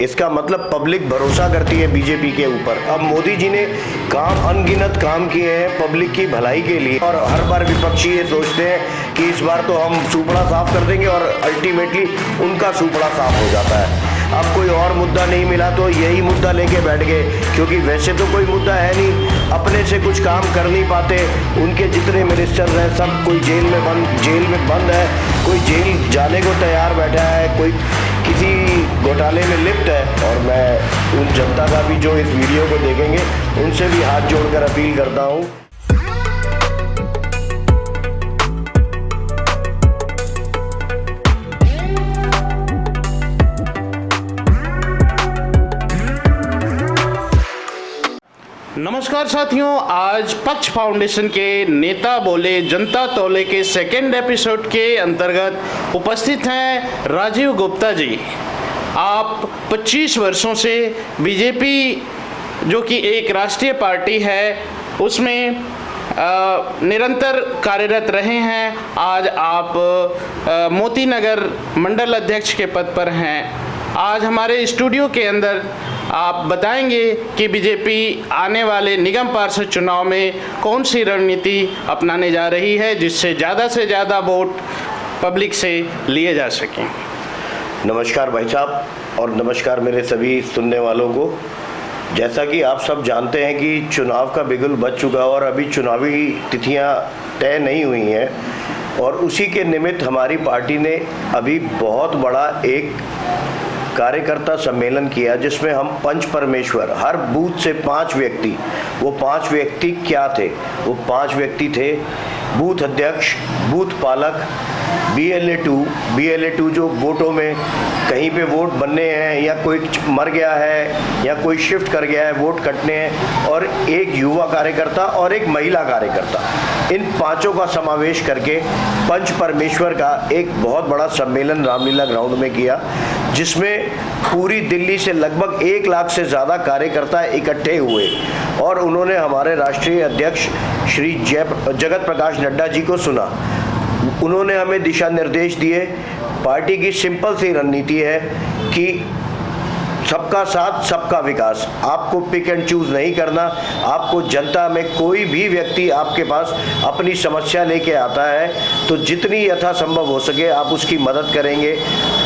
इसका मतलब पब्लिक भरोसा करती है बीजेपी के ऊपर। अब मोदी जी ने अनगिनत काम किए हैं पब्लिक की भलाई के लिए, और हर बार विपक्षी ये सोचते हैं कि इस बार तो हम सूपड़ा साफ कर देंगे, और अल्टीमेटली उनका सूपड़ा साफ हो जाता है। अब कोई और मुद्दा नहीं मिला तो यही मुद्दा लेके बैठ गए, क्योंकि वैसे तो कोई मुद्दा है नहीं, अपने से कुछ काम कर नहीं पाते। उनके जितने मिनिस्टर हैं सब कोई जेल में बंद है, कोई जेल जाने को तैयार बैठा है, कोई किसी घोटाले में लिप्त है। और मैं उन जनता का भी जो इस वीडियो को देखेंगे उनसे भी हाथ जोड़कर अपील करता हूँ। नमस्कार साथियों, आज पक्ष फाउंडेशन के नेता बोले जनता तौले के सेकेंड एपिसोड के अंतर्गत उपस्थित हैं राजीव गुप्ता जी। आप 25 वर्षों से बीजेपी जो कि एक राष्ट्रीय पार्टी है उसमें निरंतर कार्यरत रहे हैं। आज आप मोती नगर मंडल अध्यक्ष के पद पर हैं। आज हमारे स्टूडियो के अंदर आप बताएंगे कि बीजेपी आने वाले निगम पार्षद चुनाव में कौन सी रणनीति अपनाने जा रही है जिससे ज़्यादा से ज़्यादा वोट पब्लिक से लिए जा सकें। नमस्कार भाई साहब, और नमस्कार मेरे सभी सुनने वालों को। जैसा कि आप सब जानते हैं कि चुनाव का बिगुल बज चुका और अभी चुनावी तिथियां तय नहीं हुई हैं, और उसी के निमित्त हमारी पार्टी ने अभी बहुत बड़ा एक कार्यकर्ता सम्मेलन किया जिसमें हम पंच परमेश्वर, हर बूथ से 5 व्यक्ति, वो 5 व्यक्ति क्या थे? वो 5 व्यक्ति थे बूथ अध्यक्ष, बूथ पालक, BLA2 जो वोटों में कहीं पे वोट बनने हैं या कोई मर गया है या कोई शिफ्ट कर गया है वोट कटने हैं, और एक युवा कार्यकर्ता और एक महिला कार्यकर्ता। इन 5 का समावेश करके पंच परमेश्वर का एक बहुत बड़ा सम्मेलन रामलीला ग्राउंड में किया, जिसमें पूरी दिल्ली से लगभग 1 लाख से ज़्यादा कार्यकर्ता इकट्ठे हुए, और उन्होंने हमारे राष्ट्रीय अध्यक्ष श्री जगत प्रकाश नड्डा जी को सुना। उन्होंने हमें दिशा निर्देश दिए। पार्टी की सिंपल सी रणनीति है कि सबका साथ सबका विकास। आपको पिक एंड चूज नहीं करना। आपको जनता में कोई भी व्यक्ति आपके पास अपनी समस्या लेके आता है तो जितनी यथासंभव हो सके आप उसकी मदद करेंगे।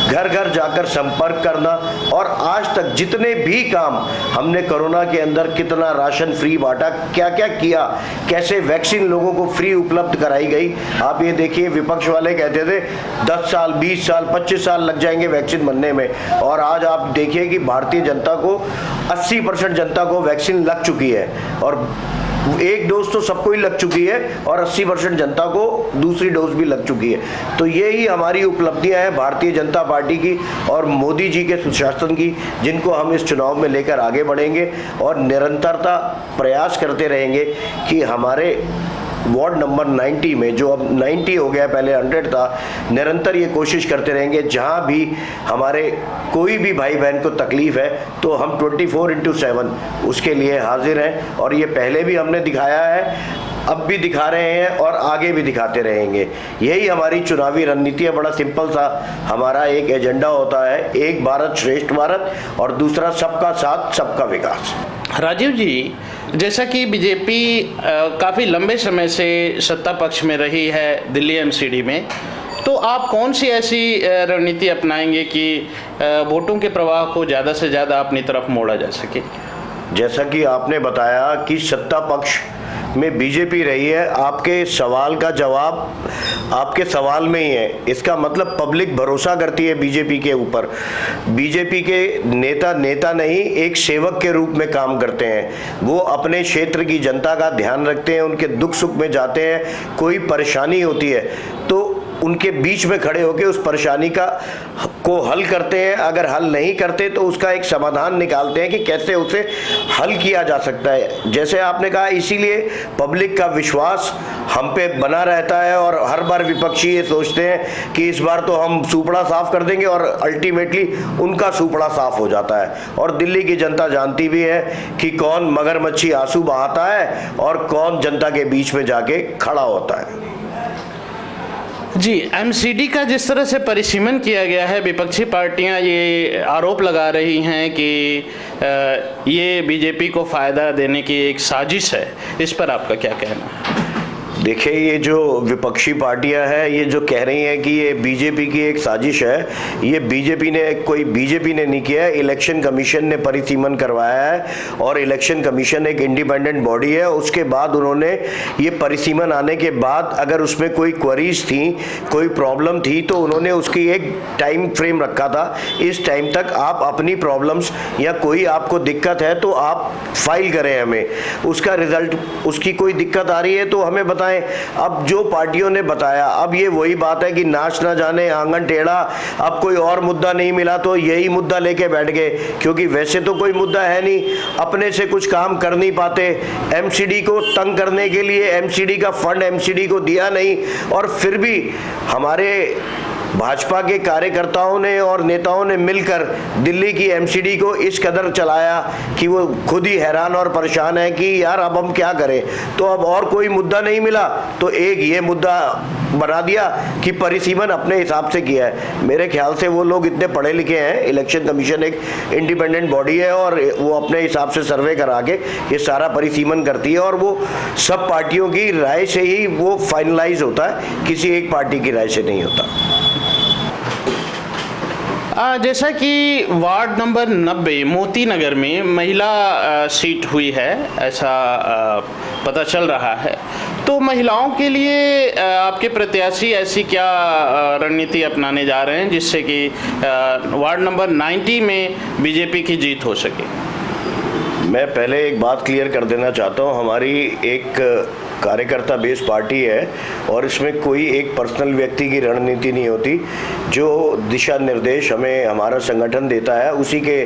घर घर जाकर संपर्क करना, और आज तक जितने भी काम हमने कोरोना के अंदर कितना राशन फ्री बांटा, क्या क्या किया, कैसे वैक्सीन लोगों को फ्री उपलब्ध कराई गई। आप ये देखिए, विपक्ष वाले कहते थे 10 साल 20 साल 25 साल लग जाएंगे वैक्सीन बनने में, और आज आप देखिए कि भारतीय जनता को 80% जनता को वैक्सीन लग चुकी है, और एक डोज तो सबको ही लग चुकी है और 80% जनता को दूसरी डोज भी लग चुकी है। तो यही हमारी उपलब्धियां हैं भारतीय जनता पार्टी की और मोदी जी के सुशासन की, जिनको हम इस चुनाव में लेकर आगे बढ़ेंगे और निरंतरता प्रयास करते रहेंगे कि हमारे वार्ड नंबर 90 में, जो अब 90 हो गया, पहले 100 था, निरंतर ये कोशिश करते रहेंगे। जहाँ भी हमारे कोई भी भाई बहन को तकलीफ है तो हम 24/7 उसके लिए हाजिर हैं, और ये पहले भी हमने दिखाया है, अब भी दिखा रहे हैं और आगे भी दिखाते रहेंगे। यही हमारी चुनावी रणनीति है। बड़ा सिंपल सा हमारा एक एजेंडा होता है, एक भारत श्रेष्ठ भारत, और दूसरा सबका साथ सबका विकास। राजीव जी, जैसा कि बीजेपी काफ़ी लंबे समय से सत्ता पक्ष में रही है दिल्ली MCD में, तो आप कौन सी ऐसी रणनीति अपनाएंगे कि वोटों के प्रवाह को ज़्यादा से ज़्यादा अपनी तरफ मोड़ा जा सके? जैसा कि आपने बताया कि सत्ता पक्ष में बीजेपी रही है, आपके सवाल का जवाब आपके सवाल में ही है। इसका मतलब पब्लिक भरोसा करती है बीजेपी के ऊपर। बीजेपी के नेता नहीं, एक सेवक के रूप में काम करते हैं। वो अपने क्षेत्र की जनता का ध्यान रखते हैं, उनके दुख सुख में जाते हैं। कोई परेशानी होती है तो उनके बीच में खड़े होकर उस परेशानी को हल करते हैं। अगर हल नहीं करते तो उसका एक समाधान निकालते हैं कि कैसे उसे हल किया जा सकता है। जैसे आपने कहा, इसीलिए पब्लिक का विश्वास हम पे बना रहता है, और हर बार विपक्षी ये सोचते हैं कि इस बार तो हम सूपड़ा साफ कर देंगे, और अल्टीमेटली उनका सूपड़ा साफ हो जाता है। और दिल्ली की जनता जानती भी है कि कौन मगरमच्छी आंसू बहाता है और कौन जनता के बीच में जाके खड़ा होता है। जी, एमसीडी का जिस तरह से परिसीमन किया गया है, विपक्षी पार्टियां ये आरोप लगा रही हैं कि ये बीजेपी को फ़ायदा देने की एक साजिश है। इस पर आपका क्या कहना है? देखिए, ये जो विपक्षी पार्टियां हैं, ये जो कह रही हैं कि ये बीजेपी की एक साजिश है, ये बीजेपी ने नहीं किया है। इलेक्शन कमीशन ने परिसीमन करवाया है और इलेक्शन कमीशन एक इंडिपेंडेंट बॉडी है। उसके बाद उन्होंने ये परिसीमन आने के बाद अगर उसमें कोई क्वेरीज थी, कोई प्रॉब्लम थी, तो उन्होंने उसकी एक टाइम फ्रेम रखा था। इस टाइम तक आप अपनी प्रॉब्लम्स या कोई आपको दिक्कत है तो आप फाइल करें हमें, उसका रिजल्ट, उसकी कोई दिक्कत आ रही है तो हमें बताएं। अब जो पार्टियों ने बताया, अब ये वही बात है कि नाच ना जाने आंगन टेढ़ा, अब कोई और मुद्दा नहीं मिला तो यही मुद्दा लेके बैठ गए, क्योंकि वैसे तो कोई मुद्दा है नहीं, अपने से कुछ काम कर नहीं पाते। एमसीडी को तंग करने के लिए एमसीडी का फंड एमसीडी को दिया नहीं, और फिर भी हमारे भाजपा के कार्यकर्ताओं ने और नेताओं ने मिलकर दिल्ली की एमसीडी को इस कदर चलाया कि वो खुद ही हैरान और परेशान है कि यार अब हम क्या करें। तो अब और कोई मुद्दा नहीं मिला तो एक ये मुद्दा बना दिया कि परिसीमन अपने हिसाब से किया है। मेरे ख्याल से वो लोग इतने पढ़े लिखे हैं, इलेक्शन कमीशन एक इंडिपेंडेंट बॉडी है और वो अपने हिसाब से सर्वे करा के ये सारा परिसीमन करती है, और वो सब पार्टियों की राय से ही वो फाइनलाइज होता है, किसी एक पार्टी की राय से नहीं होता। जैसा कि वार्ड नंबर 90 मोती नगर में महिला सीट हुई है, ऐसा पता चल रहा है, तो महिलाओं के लिए आपके प्रत्याशी ऐसी क्या रणनीति अपनाने जा रहे हैं जिससे कि वार्ड नंबर 90 में बीजेपी की जीत हो सके? मैं पहले एक बात क्लियर कर देना चाहता हूँ, हमारी एक कार्यकर्ता बेस पार्टी है और इसमें कोई एक पर्सनल व्यक्ति की रणनीति नहीं होती। जो दिशा निर्देश हमें हमारा संगठन देता है उसी के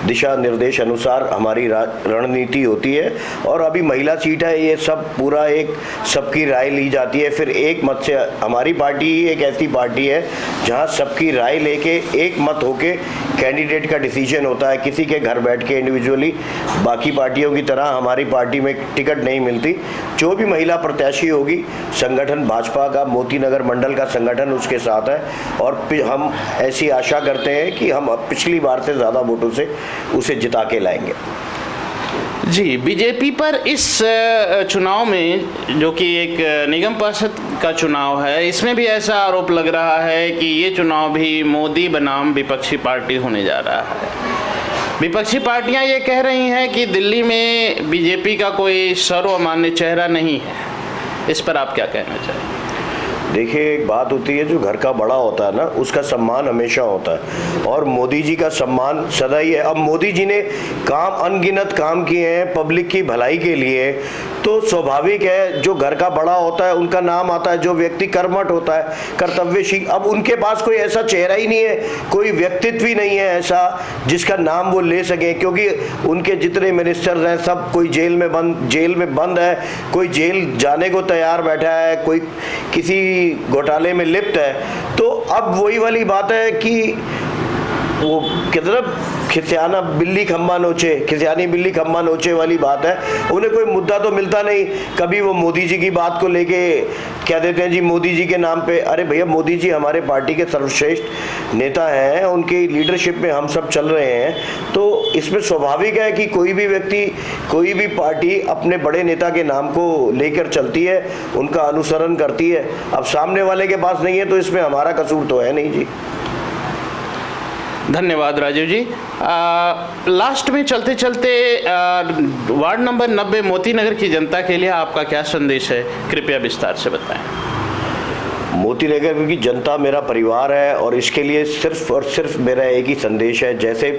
दिशा निर्देश अनुसार हमारी रणनीति होती है। और अभी महिला सीट है, ये सब पूरा एक सबकी राय ली जाती है, फिर एक मत से हमारी पार्टी ही एक ऐसी पार्टी है जहां सबकी राय लेके एक मत होके कैंडिडेट का डिसीजन होता है। किसी के घर बैठ के इंडिविजुअली बाकी पार्टियों की तरह हमारी पार्टी में टिकट नहीं मिलती। जो भी महिला प्रत्याशी होगी, संगठन भाजपा का मोती नगर मंडल का संगठन उसके साथ है, और हम ऐसी आशा करते हैं कि हम पिछली बार से ज़्यादा वोटों से उसे जिता के लाएंगे। जी, बीजेपी पर इस चुनाव में, जो कि एक निगम पार्षद का चुनाव है, इसमें भी ऐसा आरोप लग रहा है कि ये चुनाव भी मोदी बनाम विपक्षी पार्टी होने जा रहा है। विपक्षी पार्टियां ये कह रही हैं कि दिल्ली में बीजेपी का कोई सर्वमान्य चेहरा नहीं है। इस पर आप क्या कहना चाहेंगे? देखिए, एक बात होती है, जो घर का बड़ा होता है ना, उसका सम्मान हमेशा होता है, और मोदी जी का सम्मान सदा ही है। अब मोदी जी ने अनगिनत काम किए हैं पब्लिक की भलाई के लिए, तो स्वाभाविक है जो घर का बड़ा होता है उनका नाम आता है। जो व्यक्ति कर्मठ होता है, कर्तव्यशील, अब उनके पास कोई ऐसा चेहरा ही नहीं है, कोई व्यक्तित्व ही नहीं है ऐसा जिसका नाम वो ले सके, क्योंकि उनके जितने मिनिस्टर्स हैं सब कोई जेल में बंद है, कोई जेल जाने को तैयार बैठा है, कोई किसी घोटाले में लिप्त है। तो अब वही वाली बात है कि वो कितना खिसियानी बिल्ली खम्बा नोचे वाली बात है। उन्हें कोई मुद्दा तो मिलता नहीं। कभी वो मोदी जी की बात को लेके कह देते हैं जी मोदी जी के नाम पे। अरे भैया, मोदी जी हमारे पार्टी के सर्वश्रेष्ठ नेता हैं, उनकी लीडरशिप में हम सब चल रहे हैं, तो इसमें स्वाभाविक है कि कोई भी व्यक्ति, कोई भी पार्टी अपने बड़े नेता के नाम को लेकर चलती है, उनका अनुसरण करती है। अब सामने वाले के पास नहीं है तो इसमें हमारा कसूर तो है नहीं जी। धन्यवाद राजीव जी। लास्ट में चलते चलते वार्ड नंबर 90 मोती नगर की जनता के लिए आपका क्या संदेश है, कृपया विस्तार से बताएं। मोती नगर की जनता मेरा परिवार है और इसके लिए सिर्फ और सिर्फ मेरा एक ही संदेश है। जैसे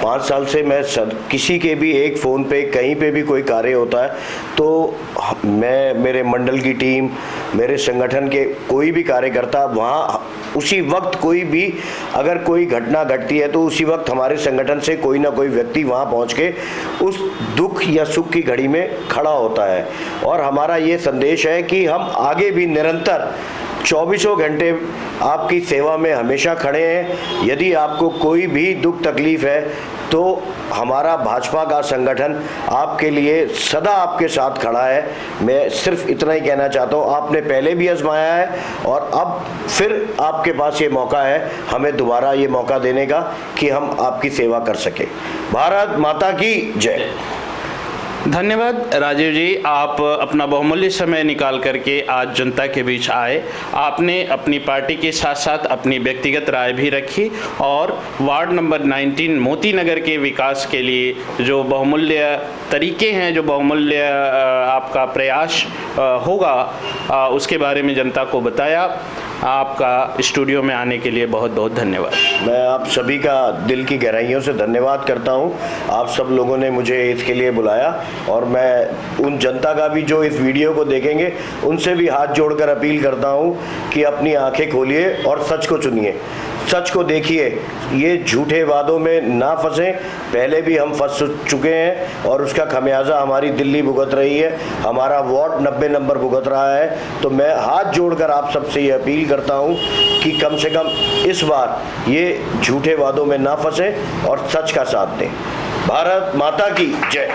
5 साल से मैं किसी के भी एक फ़ोन पे कहीं पे भी कोई कार्य होता है तो मैं, मेरे मंडल की टीम, मेरे संगठन के कोई भी कार्यकर्ता वहाँ उसी वक्त, कोई भी अगर कोई घटना घटती है तो उसी वक्त हमारे संगठन से कोई ना कोई व्यक्ति वहाँ पहुँच के उस दुख या सुख की घड़ी में खड़ा होता है। और हमारा ये संदेश है कि हम आगे भी निरंतर 24 घंटे आपकी सेवा में हमेशा खड़े हैं। यदि आपको कोई भी दुख तकलीफ है तो हमारा भाजपा का संगठन आपके लिए सदा आपके साथ खड़ा है। मैं सिर्फ इतना ही कहना चाहता हूँ, आपने पहले भी आजमाया है और अब फिर आपके पास ये मौका है हमें दोबारा ये मौका देने का कि हम आपकी सेवा कर सके। भारत माता की जय। धन्यवाद राजीव जी, आप अपना बहुमूल्य समय निकाल करके आज जनता के बीच आए। आपने अपनी पार्टी के साथ साथ अपनी व्यक्तिगत राय भी रखी और वार्ड नंबर 19 मोती नगर के विकास के लिए जो बहुमूल्य तरीके हैं, जो बहुमूल्य आपका प्रयास होगा, उसके बारे में जनता को बताया। आपका स्टूडियो में आने के लिए बहुत बहुत धन्यवाद। मैं आप सभी का दिल की गहराइयों से धन्यवाद करता हूं। आप सब लोगों ने मुझे इसके लिए बुलाया और मैं उन जनता का भी जो इस वीडियो को देखेंगे उनसे भी हाथ जोड़कर अपील करता हूं कि अपनी आंखें खोलिए और सच को चुनिए, सच को देखिए। ये झूठे वादों में ना फंसें, पहले भी हम फंस चुके हैं और उसका खमियाजा हमारी दिल्ली भुगत रही है, हमारा वार्ड 90 नंबर भुगत रहा है। तो मैं हाथ जोड़कर आप सबसे ये अपील करता हूं कि कम से कम इस बार ये झूठे वादों में ना फंसें और सच का साथ दें। भारत माता की जय।